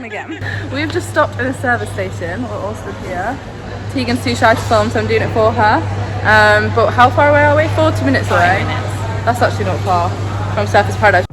film again. We've just stopped at a service station. We're all stood here. Tegan's too shy to film, so I'm doing it for her. But how far away are we? 40 minutes away. 40 minutes. That's actually not far from Surfers Paradise.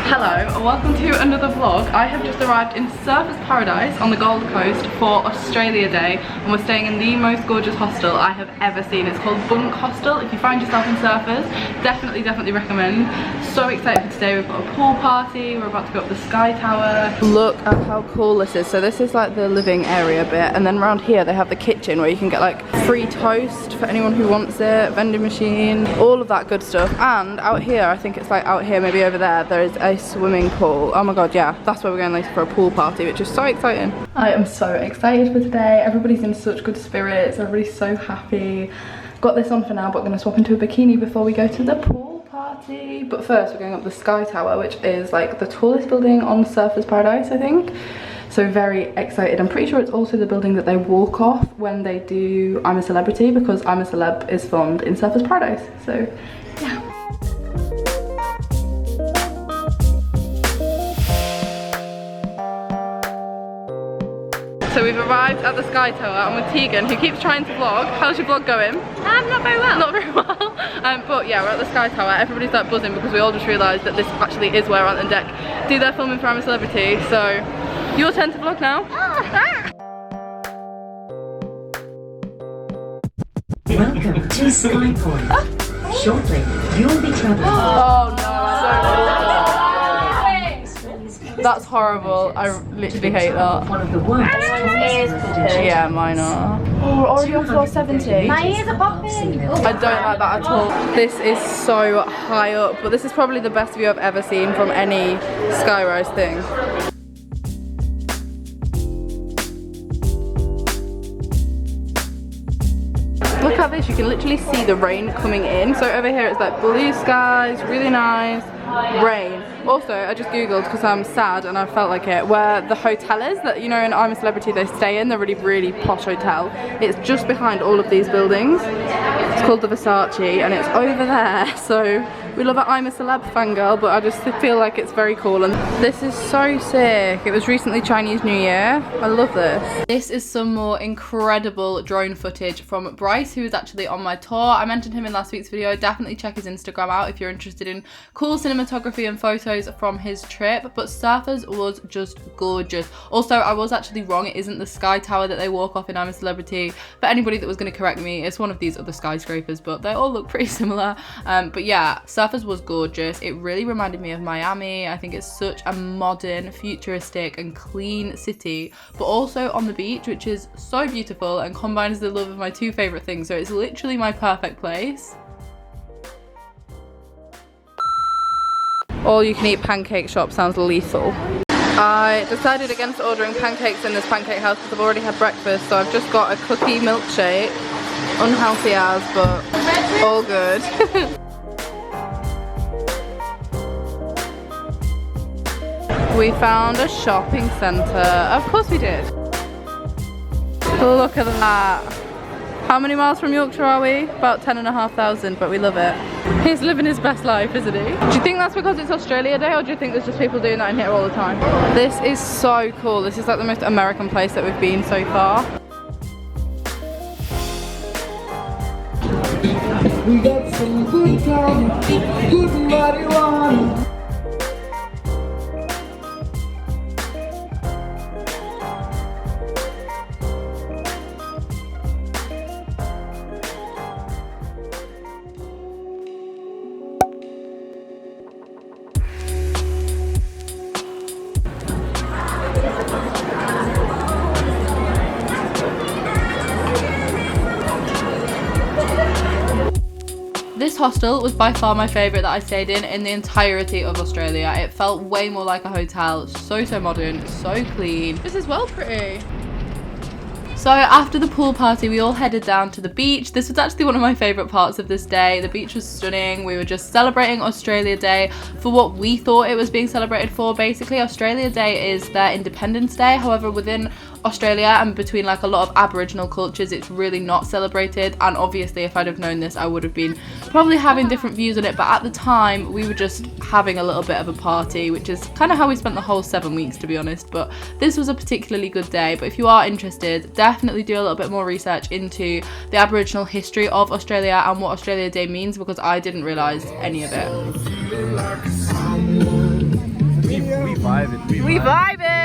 Hello and welcome to another vlog. I have just arrived in Surfers Paradise on the Gold Coast for Australia Day, and we're staying in the most gorgeous hostel I have ever seen. It's called Bunk Hostel. If you find yourself in Surfers, definitely recommend. So excited for today. We've got a pool party, we're about to go up the Sky Tower. Look at how cool this is. So this is like the living area bit, and then around here they have the kitchen where you can get like free toast for anyone who wants it, vending machine, all of that good stuff. And out here, I think it's like out here, maybe over there is a swimming pool. Oh my god, yeah, that's where we're going later for a pool party, which is so exciting. I am so excited for today. Everybody's in such good spirits, everybody's so happy. Got this on for now, but I'm gonna swap into a bikini before we go to the pool party. But first we're going up the Sky Tower, which is like the tallest building on Surfers Paradise, I think. So very excited. I'm pretty sure it's also the building that they walk off when they do I'm a Celebrity, because I'm a Celeb is filmed in Surfers Paradise. So yeah. So we've arrived at the Sky Tower. I'm with Tegan, who keeps trying to vlog. How's your vlog going? Not very well. Not very well. But yeah, we're at the Sky Tower. Everybody's like buzzing because we all just realised that this actually is where Ant and Dec do their filming for I'm a Celebrity. So your turn to vlog now. Welcome to Sky Point. Shortly, you'll be travelling. Oh no, that's horrible. I literally hate that. One of the world's tallest buildings. Yeah, mine are. Oh, we're already on floor 70. My ears are popping. I don't like that at all. This is so high up, but this is probably the best view I've ever seen from any skyrise thing. Look at this, you can literally see the rain coming in. So over here it's like blue skies, really nice, rain. Also, I just googled because I'm sad and I felt like it, where the hotel is that, you know, in I'm a Celebrity they stay in, the really posh hotel. It's just behind all of these buildings. It's called the Versace and it's over there. So we love it. I'm a Celeb fangirl, but I just feel like it's very cool. And this is so sick. It was recently Chinese New Year. I love this. This is some more incredible drone footage from Bryce, who is actually on my tour. I mentioned him in last week's video. Definitely check his Instagram out if you're interested in cool cinematography and photos from his trip. But Surfers was just gorgeous. Also, I was actually wrong. It isn't the Sky Tower that they walk off in I'm a Celebrity. For anybody that was going to correct me, it's one of these other skyscrapers, but they all look pretty similar. But yeah, Surfers was gorgeous. It really reminded me of Miami. I think it's such a modern, futuristic and clean city, but also on the beach, which is so beautiful and combines the love of my two favourite things. So it's literally my perfect place. All you can eat pancake shop sounds lethal. I decided against ordering pancakes in this pancake house because I've already had breakfast, so I've just got a cookie milkshake. Unhealthy as, but all good. We found a shopping centre. Of course we did. Look at that. How many miles from Yorkshire are we? About 10,500, but we love it. He's living his best life, isn't he? Do you think that's because it's Australia Day, or do you think there's just people doing that in here all the time? This is so cool. This is like the most American place that we've been so far. We got some good time, good marijuana. This hostel was by far my favourite that I stayed in the entirety of Australia. It felt way more like a hotel, so modern, so clean. This is well pretty. So after the pool party, we all headed down to the beach. This was actually one of my favourite parts of this day. The beach was stunning. We were just celebrating Australia Day for what we thought it was being celebrated for. Basically, Australia Day is their Independence Day. However, within Australia and between like a lot of Aboriginal cultures, it's really not celebrated. And obviously, if I'd have known this, I would have been probably having different views on it. But at the time, we were just having a little bit of a party, which is kind of how we spent the whole 7 weeks, to be honest. But this was a particularly good day. But if you are interested, definitely do a little bit more research into the Aboriginal history of Australia and what Australia Day means, because I didn't realise any of it. We vibing. We vibing!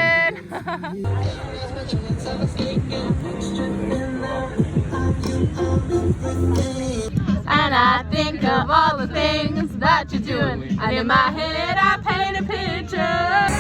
And I think of all the things that you're doing, and in my head I paint a picture.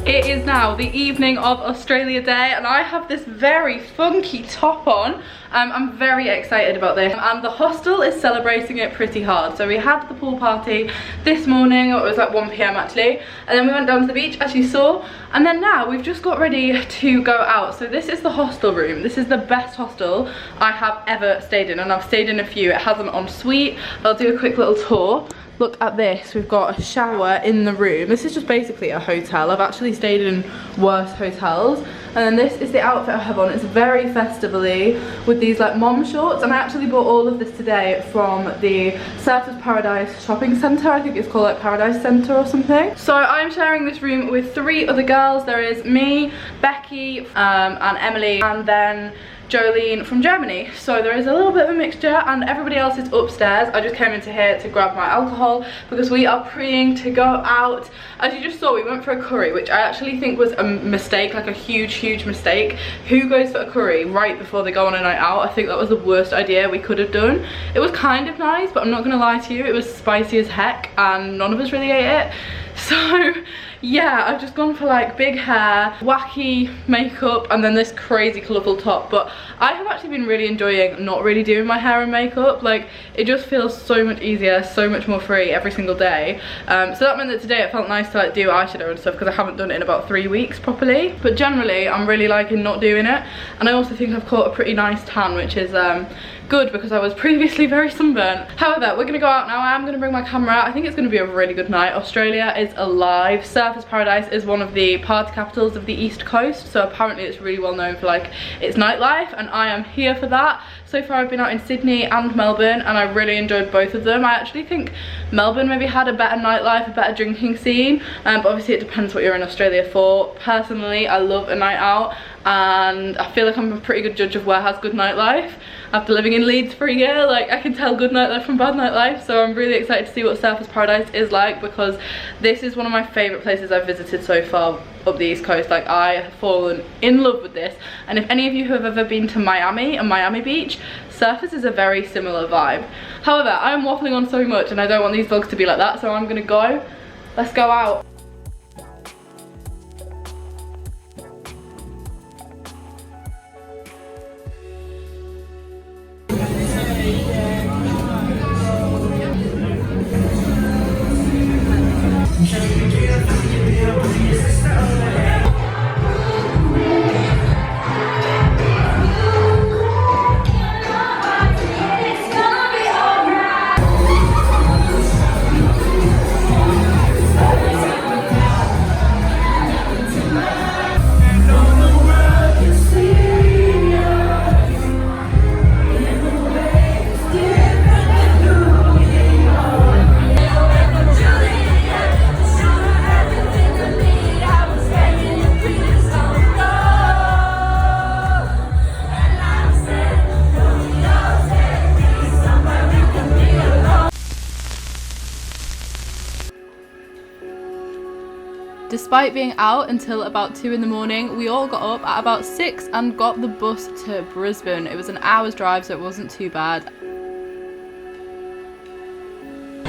It is now the evening of Australia Day and I have this very funky top on. I'm very excited about this, and the hostel is celebrating it pretty hard. So we had the pool party this morning, or it was like 1 PM actually, and then we went down to the beach as you saw, and then now we've just got ready to go out. So this is the hostel room. This is the best hostel I have ever stayed in, and I've stayed in a few. It has an ensuite. I'll do a quick little tour. Look at this, we've got a shower in the room. This is just basically a hotel. I've actually stayed in worse hotels. And then this is the outfit I have on. It's very festivally with these like mom shorts. And I actually bought all of this today from the Surfers Paradise shopping centre. I think it's called like Paradise Centre or something. So I'm sharing this room with 3 other girls. There is me, Becky, and Emily, and then Jolene from Germany. So there is a little bit of a mixture, and everybody else is upstairs. I just came into here to grab my alcohol because we are preying to go out. As you just saw, we went for a curry, which I actually think was a mistake, like a huge mistake. Who goes for a curry right before they go on a night out? I think that was the worst idea we could have done. It was kind of nice, but I'm not gonna lie to you, it was spicy as heck and none of us really ate it. So yeah, I've just gone for like big hair, wacky makeup, and then this crazy colourful top. But I have actually been really enjoying not really doing my hair and makeup. Like, it just feels so much easier, so much more free every single day. So that meant that today it felt nice to like do eyeshadow and stuff, because I haven't done it in about 3 weeks properly. But generally I'm really liking not doing it, and I also think I've caught a pretty nice tan, which is good because I was previously very sunburnt. However, we're gonna go out now. I'm gonna bring my camera. I think it's gonna be a really good night. Australia is alive. Surfers Paradise is one of the party capitals of the East Coast, so apparently it's really well known for like its nightlife, and I am here for that. So far I've been out in Sydney and Melbourne, and I really enjoyed both of them. I actually think Melbourne maybe had a better nightlife, a better drinking scene, but obviously it depends what you're in Australia for. Personally, I love a night out, and I feel like I'm a pretty good judge of where has good nightlife. After living in Leeds for a year, like, I can tell good nightlife from bad nightlife. So I'm really excited to see what Surfers Paradise is like, because this is one of my favourite places I've visited so far up the East Coast. Like, I have fallen in love with this. And if any of you have ever been to Miami and Miami Beach, Surfers is a very similar vibe. However, I'm waffling on so much and I don't want these vlogs to be like that, so I'm gonna go. Let's go out. Despite being out until about 2 in the morning, we all got up at about 6 and got the bus to Brisbane. It was an hour's drive, so it wasn't too bad.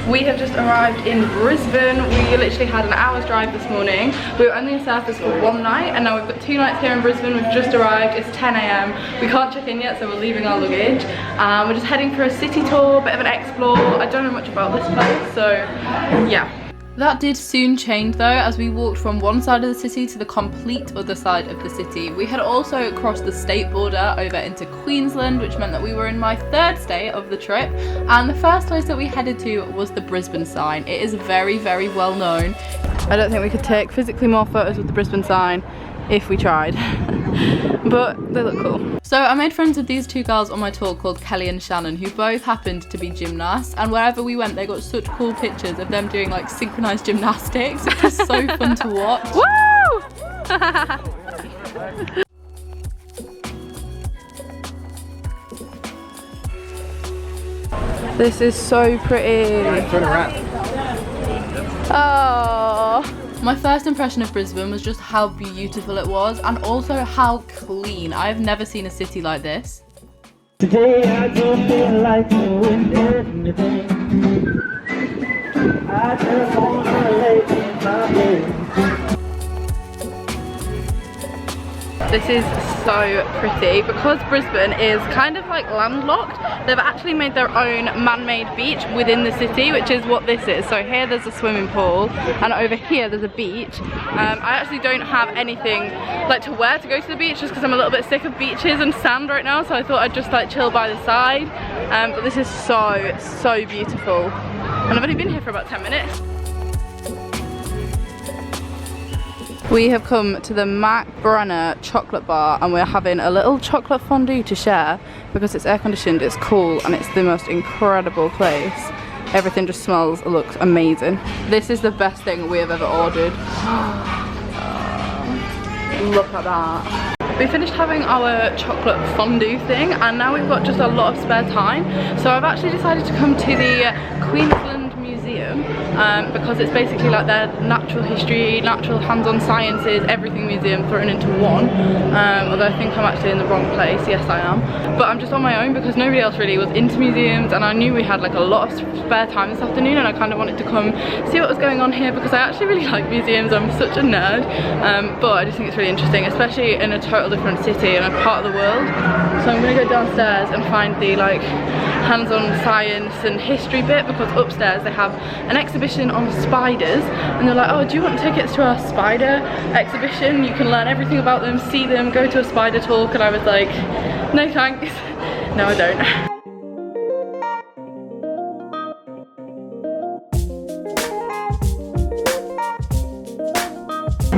We have just arrived in Brisbane. We literally had an hour's drive this morning. We were only in Surfers for one night and now we've got 2 nights here in Brisbane. We've just arrived, it's 10 AM. We can't check in yet, so we're leaving our luggage. We're just heading for a city tour, a bit of an explore. I don't know much about this place, so yeah. That did soon change though, as we walked from one side of the city to the complete other side of the city. We had also crossed the state border over into Queensland, which meant that we were in my 3rd stay of the trip, and the first place that we headed to was the Brisbane sign. It is very, very well known. I don't think we could take physically more photos with the Brisbane sign if we tried, but they look cool. So I made friends with these 2 girls on my tour called Kelly and Shannon, who both happened to be gymnasts, and wherever we went they got such cool pictures of them doing like synchronized gymnastics. It was so fun to watch. Woo! This is so pretty. Turn around. Oh. My first impression of Brisbane was just how beautiful it was, and also how clean. I have never seen a city like this. Today I don't feel like doing anything. I just wanna lay in my bed. This is so pretty. Because Brisbane is kind of like landlocked, they've actually made their own man-made beach within the city, which is what this is. So here there's a swimming pool and over here there's a beach. I actually don't have anything like to wear to go to the beach just because I'm a little bit sick of beaches and sand right now, so I thought I'd just like chill by the side. But this is so beautiful, and I've only been here for about 10 minutes. We have come to the Mac Brenner chocolate bar and we're having a little chocolate fondue to share because it's air conditioned, it's cool, and it's the most incredible place. Everything just smells, looks amazing. This is the best thing we have ever ordered. Look at that. We finished having our chocolate fondue thing and now we've got just a lot of spare time. So I've actually decided to come to the Queensland Museum because it's basically like their natural history, natural hands-on sciences, everything museum thrown into one. Although I think I'm actually in the wrong place, yes I am. But I'm just on my own because nobody else really was into museums, and I knew we had like a lot of spare time this afternoon and I kind of wanted to come see what was going on here because I actually really like museums. I'm such a nerd, but I just think it's really interesting, especially in a total different city and a part of the world. So I'm going to go downstairs and find the like hands-on science and history bit, because upstairs they have an exhibition on spiders and they're like, oh, do you want tickets to our spider exhibition? You can learn everything about them, see them, go to a spider talk. And I was like, no thanks. No, I don't.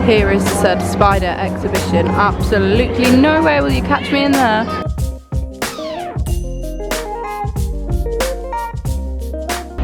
Here is said spider exhibition. Absolutely no way will you catch me in there.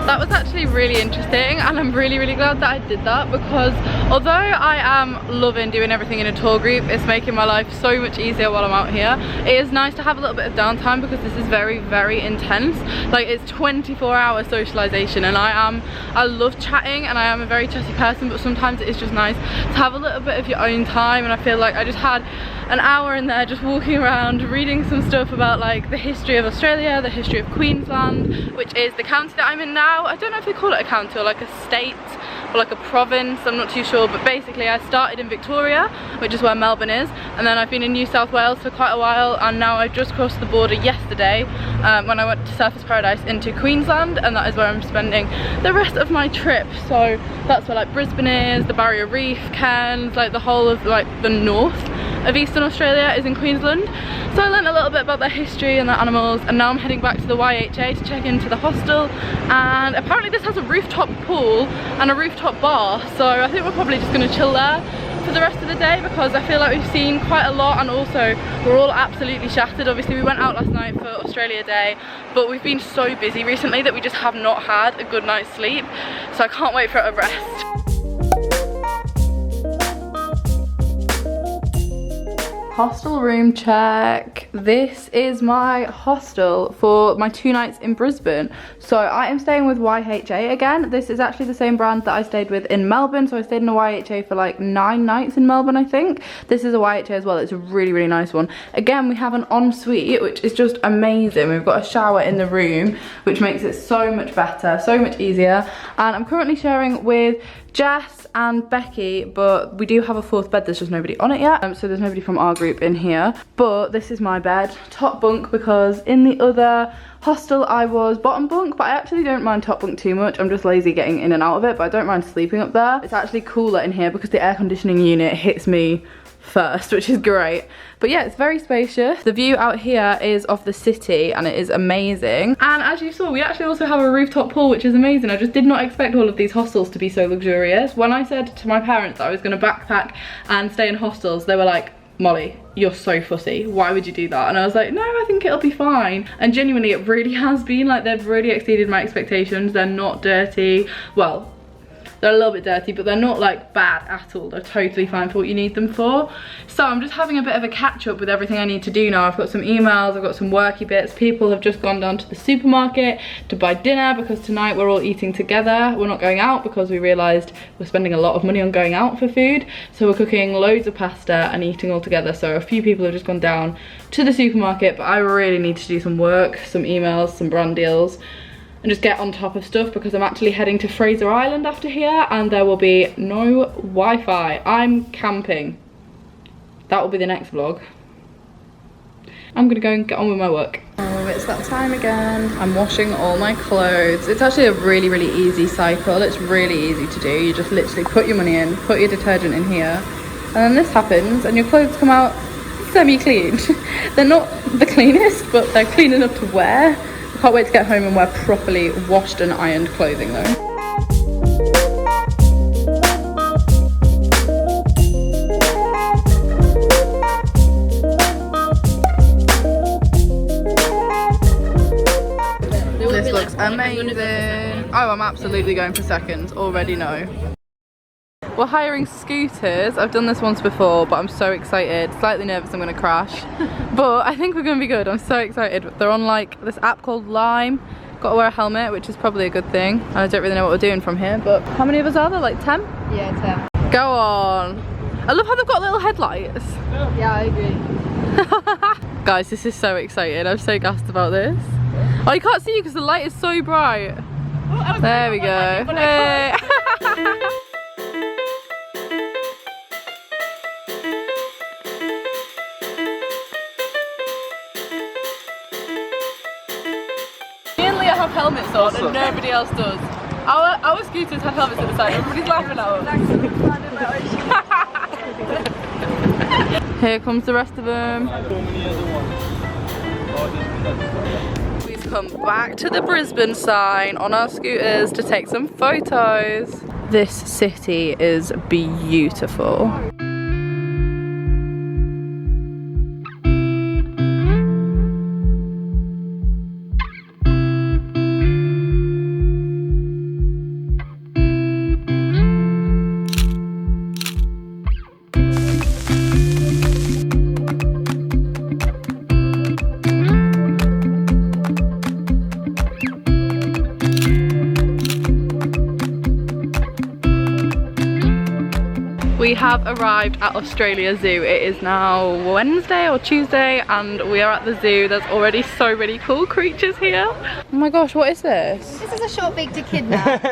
That was actually really interesting, and I'm really glad that I did that, because although I am loving doing everything in a tour group, it's making my life so much easier while I'm out here. It is nice to have a little bit of downtime because this is very intense. Like, it's 24-hour socialization, and I love chatting and I am a very chatty person, but sometimes it is just nice to have a little bit of your own time. And I feel like I just had an hour in there just walking around reading some stuff about like the history of Australia, the history of Queensland, which is the county that I'm in now. I don't know if they call it a county or like a state or like a province, I'm not too sure, but basically I started in Victoria, which is where Melbourne is, and then I've been in New South Wales for quite a while, and now I just crossed the border yesterday when I went to Surfers Paradise into Queensland, and that is where I'm spending the rest of my trip. So that's where like Brisbane is, the Barrier Reef, Cairns, like the whole of like the north of Eastern Australia is in Queensland. So I learned a little bit about their history and their animals, and now I'm heading back to the YHA to check into the hostel, and apparently this has a rooftop pool and a rooftop bar, so I think we're probably just going to chill there for the rest of the day because I feel like we've seen quite a lot, and also we're all absolutely shattered. Obviously we went out last night for Australia Day, but we've been so busy recently that we just have not had a good night's sleep, so I can't wait for a rest. Hostel room check. This is my hostel for my 2 nights in Brisbane. So I am staying with YHA again. This is actually the same brand that I stayed with in Melbourne. So I stayed in a YHA for like 9 nights in Melbourne, I think. This is a YHA as well. It's a really, really nice one. Again, we have an ensuite, which is just amazing. We've got a shower in the room, which makes it so much better, so much easier. And I'm currently sharing with Jess and Becky, but we do have a 4th bed. There's just nobody on it yet, so there's nobody from our group in here. But this is my bed, top bunk, because in the other hostel I was bottom bunk, but I actually don't mind top bunk too much. I'm just lazy getting in and out of it, but I don't mind sleeping up there. It's actually cooler in here because the air conditioning unit hits me first, which is great. But yeah, it's very spacious. The view out here is of the city and it is amazing. And as you saw, we actually also have a rooftop pool, which is amazing. I just did not expect all of these hostels to be so luxurious. When I said to my parents I was going to backpack and stay in hostels, they were like, Molly, you're so fussy, why would you do that? And I was like, no, I think it'll be fine. And genuinely it really has been. Like, they've really exceeded my expectations. They're not dirty. Well, they're a little bit dirty, but they're not like bad at all. They're totally fine for what you need them for. So I'm just having a bit of a catch up with everything I need to do now. I've got some emails, I've got some worky bits. People have just gone down to the supermarket to buy dinner because tonight we're all eating together. We're not going out because we realised we're spending a lot of money on going out for food. So we're cooking loads of pasta and eating all together. So a few people have just gone down to the supermarket, but I really need to do some work, some emails, some brand deals, and just get on top of stuff because I'm actually heading to Fraser Island after here and there will be no Wi-Fi. I'm camping. That will be the next vlog. I'm gonna go and get on with my work. Oh, it's that time again. I'm washing all my clothes. It's actually a really, really easy cycle. It's really easy to do. You just literally put your money in, put your detergent in here, and then this happens and your clothes come out semi-clean. They're not the cleanest, but they're clean enough to wear. I can't wait to get home and wear properly washed and ironed clothing though. This looks amazing. Oh, I'm absolutely going for seconds, already know. We're hiring scooters. I've done this once before, but I'm so excited. Slightly nervous I'm gonna crash, but I think we're gonna be good. I'm so excited. They're on like this app called Lime. Got to wear a helmet, which is probably a good thing. I don't really know what we're doing from here, but how many of us are there? Like 10? Yeah, 10. Go on. I love how they've got little headlights. Yeah, I agree. Guys, this is so exciting. I'm so gassed about this. Oh, you can't see you because the light is so bright. Oh, there we go. Hey. Have helmets on and nobody else does. Our scooters have helmets at the side. Everybody's laughing at us. Here comes the rest of them. We've come back to the Brisbane sign on our scooters to take some photos. This city is beautiful. We have arrived at Australia Zoo. It is now Wednesday or Tuesday and we are at the zoo. There's already so many cool creatures here. Oh my gosh, what is this? This is a short-beaked echidna. So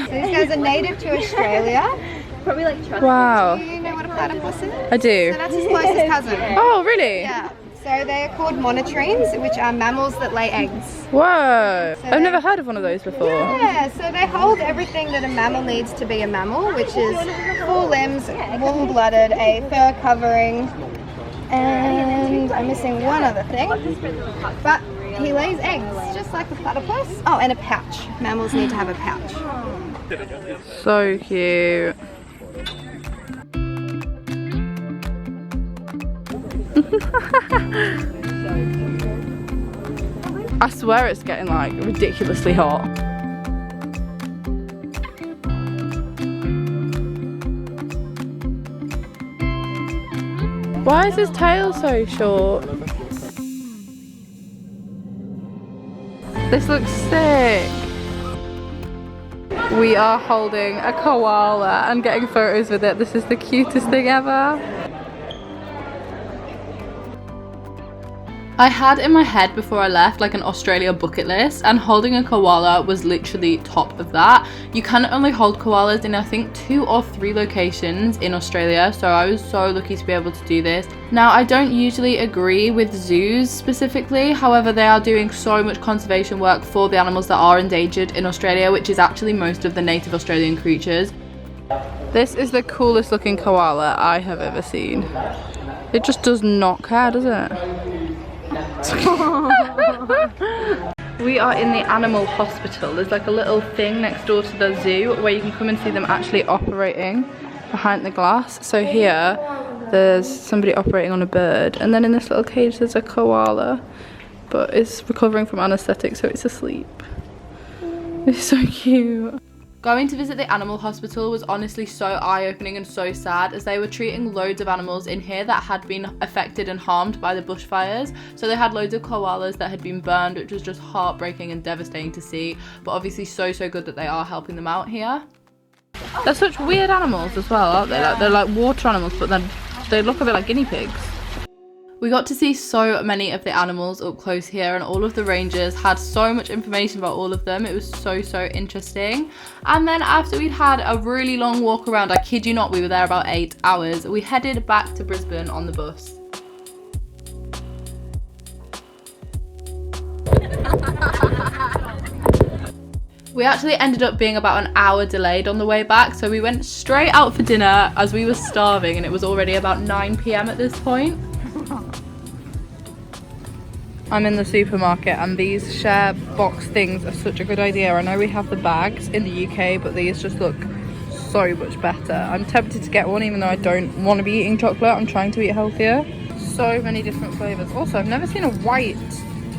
this guy's a native to Australia. Probably like trust. Wow. Do you know what a platypus is? I do. So that's his closest cousin. Oh, really? Yeah. So they are called monotremes, which are mammals that lay eggs. Whoa. I've never heard of one of those before. Yeah, so they hold everything that a mammal needs to be a mammal, which is 4 limbs, warm-blooded, a fur covering, and I'm missing one other thing. But he lays eggs, just like the platypus. Oh, and a pouch. Mammals need to have a pouch. So cute. I swear it's getting like ridiculously hot. Why is his tail so short? This looks sick. We are holding a koala and getting photos with it. This is the cutest thing ever. I had in my head before I left like an Australia bucket list, and holding a koala was literally top of that. You can only hold koalas in I think 2 or 3 locations in Australia, so I was so lucky to be able to do this. Now I don't usually agree with zoos specifically, however they are doing so much conservation work for the animals that are endangered in Australia, which is actually most of the native Australian creatures. This is the coolest looking koala I have ever seen. It just does not care, does it? We are in the animal hospital. There's like a little thing next door to the zoo where you can come and see them actually operating behind the glass. So here there's somebody operating on a bird, and then in this little cage there's a koala, but it's recovering from anesthetic, so it's asleep. It's so cute. Going to visit the animal hospital was honestly so eye-opening and so sad, as they were treating loads of animals in here that had been affected and harmed by the bushfires. So they had loads of koalas that had been burned, which was just heartbreaking and devastating to see, but obviously so good that they are helping them out here. They're such weird animals as well, aren't they? Like, they're like water animals, but then they look a bit like guinea pigs. We got to see so many of the animals up close here, and all of the rangers had so much information about all of them. It was so interesting. And then after we'd had a really long walk around, I kid you not, we were there about 8 hours, we headed back to Brisbane on the bus. We actually ended up being about an hour delayed on the way back, so we went straight out for dinner as we were starving, and it was already about 9 PM at this point. I'm in the supermarket, and these share box things are such a good idea. I know we have the bags in the UK, but these just look so much better. I'm tempted to get one even though I don't want to be eating chocolate. I'm trying to eat healthier. So many different flavours. Also, I've never seen a white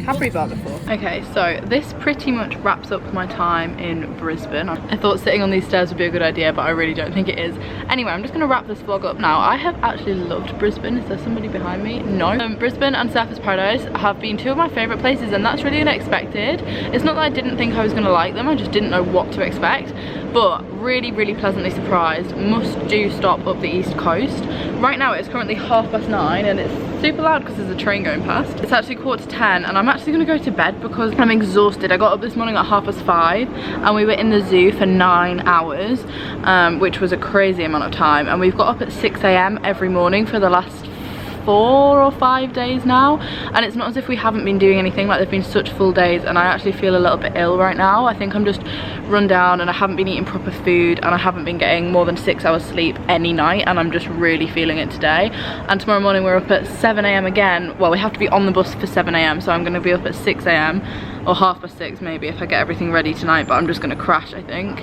Cadbury bar before. Okay, so this pretty much wraps up my time in Brisbane. I thought sitting on these stairs would be a good idea, but I really don't think it is. Anyway, I'm just going to wrap this vlog up now. I have actually loved Brisbane. Is there somebody behind me? No. Brisbane and Surfers Paradise have been 2 of my favourite places, and that's really unexpected. It's not that I didn't think I was going to like them, I just didn't know what to expect. But really pleasantly surprised. Must do stop up the east coast. Right now it's currently 9:30 and it's super loud because there's a train going past. It's actually 10:15 and I'm actually going to go to bed because I'm exhausted. I got up this morning at 5:30 and we were in the zoo for 9 hours, which was a crazy amount of time, and we've got up at 6 AM every morning for the last 4 or 5 days now, and it's not as if we haven't been doing anything. Like, they've been such full days, and I actually feel a little bit ill right now. I think I'm just run down, and I haven't been eating proper food, and I haven't been getting more than 6 hours sleep any night, and I'm just really feeling it today. And tomorrow morning we're up at 7 AM again. Well, we have to be on the bus for 7 AM, so I'm going to be up at 6 AM or 6:30 maybe if I get everything ready tonight, but I'm just going to crash, I think.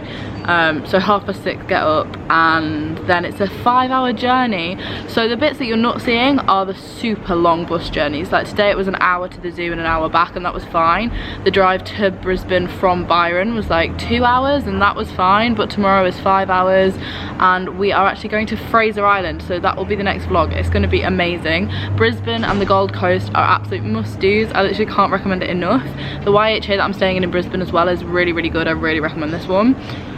So 6:30 get up, and then it's a 5-hour journey. So the bits that you're not seeing are the super long bus journeys. Like today it was an hour to the zoo and an hour back, and that was fine. The drive to Brisbane from Byron was like 2 hours, and that was fine, but tomorrow is 5 hours, and we are actually going to Fraser Island, so that will be the next vlog. It's going to be amazing. Brisbane and the Gold Coast are absolute must-dos. I literally can't recommend it enough. The YHA that I'm staying in Brisbane as well is really good. I really recommend this one.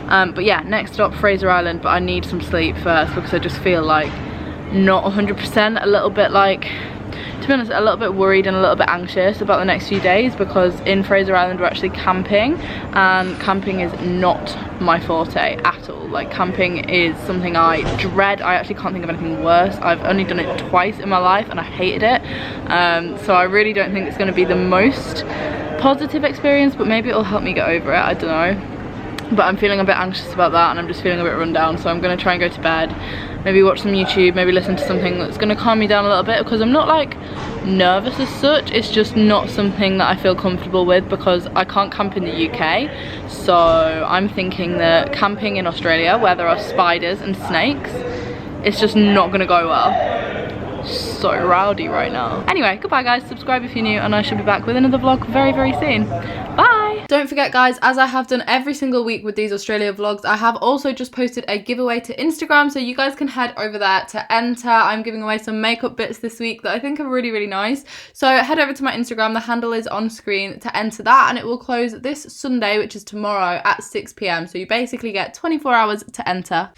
But yeah, next stop Fraser Island, but I need some sleep first because I just feel like not 100%, a little bit like, to be honest, a little bit worried and a little bit anxious about the next few days, because in Fraser Island we're actually camping, and camping is not my forte at all. Like, camping is something I dread. I actually can't think of anything worse. I've only done it twice in my life and I hated it. So I really don't think it's going to be the most positive experience, but maybe it'll help me get over it. I don't know. But I'm feeling a bit anxious about that, and I'm just feeling a bit run down, so I'm going to try and go to bed, maybe watch some YouTube, maybe listen to something that's going to calm me down a little bit, because I'm not like nervous as such. It's just not something that I feel comfortable with because I can't camp in the UK. So I'm thinking that camping in Australia, where there are spiders and snakes, it's just not going to go well. So rowdy right now. Anyway, goodbye guys, subscribe if you're new, and I should be back with another vlog very soon. Bye! Don't forget guys, as I have done every single week with these Australia vlogs, I have also just posted a giveaway to Instagram, so you guys can head over there to enter. I'm giving away some makeup bits this week that I think are really, really nice. So head over to my Instagram, the handle is on screen, to enter that, and it will close this Sunday, which is tomorrow at 6 p.m. So you basically get 24 hours to enter.